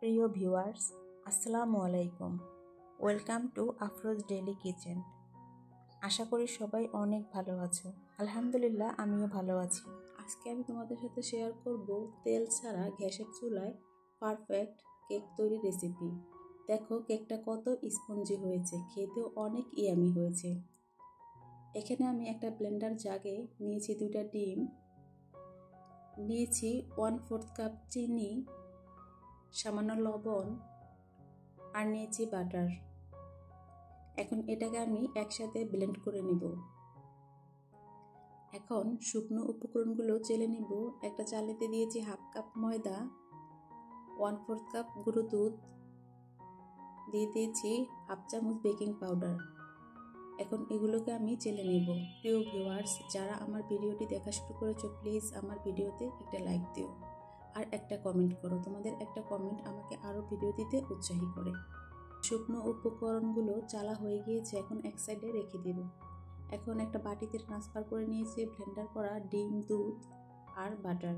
প্রিয় ভিউয়ার্স, আসসালামু আলাইকুম। Welcome to Afroz daily kitchen. আশা করি সবাই অনেক ভালো আছো। আলহামদুলিল্লাহ, আমিও ভালো আছি। আজকে আমি তোমাদের সাথে শেয়ার করব তেল ছাড়া গ্যাসের চুলায় পারফেক্ট কেক তৈরির রেসিপি। দেখো কেকটা কত স্পঞ্জি হয়েছে, খেতেও অনেক ইয়ামি হয়েছে। এখানে আমি একটা ব্লেন্ডার জাগে নিয়েছি 2টা ডিম, নিয়েছি 1/4 কাপ চিনি, সামান্য লবণ আর নিয়েছি বাটার। এখন এটাকে আমি একসাথে ব্লেন্ড করে নিব। এখন শুকনো উপকরণগুলো চেলে নিব। একটা চালনিতে দিয়েছি 1/2 কাপ ময়দা, 1/4 কাপ গুঁড়ো দুধ, দিয়ে দিয়েছি 1/2 চামচ বেকিং পাউডার। এখন এগুলোকে আমি চেলে নেব। প্রিয় ভিউয়ার্স, যারা আমার ভিডিওটি দেখা শুরু করেছো, প্লিজ আমার ভিডিওতে একটা লাইক দিও আর একটা কমেন্ট করো। তোমাদের একটা কমেন্ট আমাকে আরও ভিডিও দিতে উৎসাহী করে। শুকনো উপকরণগুলো চালা হয়ে গিয়েছে, এখন এক সাইডে রেখে দেব। এখন একটা বাটিতে ট্রান্সফার করে নিয়েছি ব্লেন্ডার করা ডিম, দুধ আর বাটার।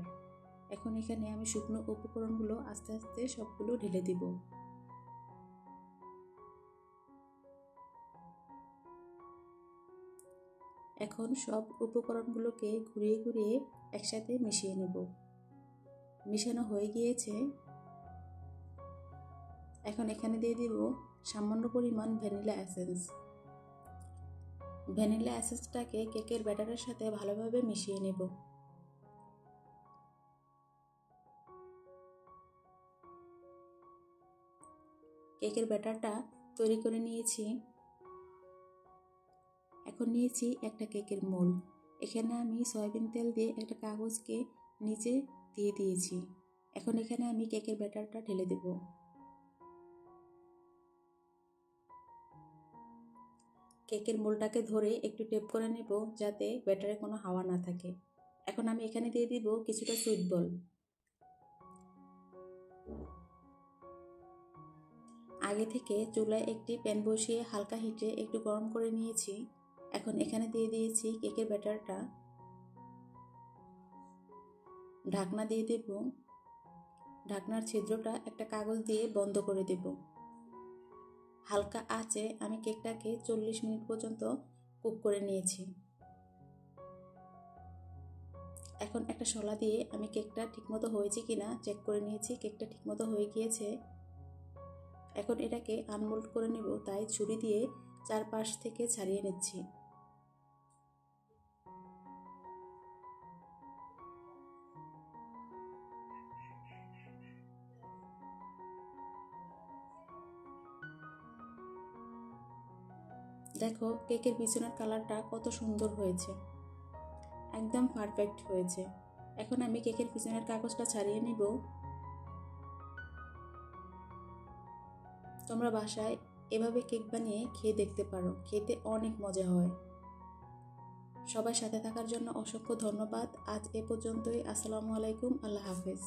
এখন এখানে আমি শুকনো উপকরণগুলো আস্তে আস্তে সবগুলো ঢেলে দিব। এখন সব উপকরণগুলোকে ঘুরিয়ে ঘুরিয়ে একসাথে মিশিয়ে নেব। মিশানো হয়ে গিয়েছে। এখন এখানে দিয়ে দিব সামান্য পরিমাণ ভ্যানিলা এসেন্স। ভ্যানিলা এসেন্সটাকে কেকের ব্যাটারের সাথে ভালোভাবে মিশিয়ে নেব। কেকের ব্যাটারটা তৈরি করে নিয়েছি। এখন নিয়েছি একটা কেকের মোল্ড। এখানে আমি সয়াবিন তেল দিয়ে একটা কাগজকে নিচে দিয়ে দিয়েছি। এখন এখানে আমি কেকের ব্যাটারটা ঢেলে দেব। কেকের মোল্ডটাকে ধরে একটু টেপ করে নেব যাতে ব্যাটারে কোনো হাওয়া না থাকে। এখন আমি এখানে দিয়ে দিব কিছুটা সুইট বল। আগে থেকে চুলায় একটি প্যান বসিয়ে হালকা হিটে একটু গরম করে নিয়েছি। এখন এখানে দিয়ে দিয়েছি কেকের ব্যাটারটা। ঢাকনা দিয়ে দেব। ঢাকনার ছিদ্রটা একটা কাগজ দিয়ে বন্ধ করে দেব। হালকা আঁচে আমি কেকটাকে 40 মিনিট পর্যন্ত কুক করে নিয়েছি। এখন একটা শলা দিয়ে আমি কেকটা ঠিকমতো হয়েছে কিনা চেক করে নিয়েছি। কেকটা ঠিকমতো হয়ে গিয়েছে। এখন এটাকে আনমোল্ড করে নেব, তাই ছুরি দিয়ে চারপাশ থেকে ছাড়িয়ে নিচ্ছি। দেখো কেকের পিছনের কালারটা কত সুন্দর হয়েছে, একদম পারফেক্ট হয়েছে। এখন আমি কেকের পিছনের কাগজটা ছাড়িয়ে নিব। তোমরা বাসায় এভাবে কেক বানিয়ে খেয়ে দেখতে পারো, খেতে অনেক মজা হয়। সবার সাথে থাকার জন্য অসংখ্য ধন্যবাদ। আজ এ পর্যন্তই। আসসালামু আলাইকুম, আল্লাহ হাফেজ।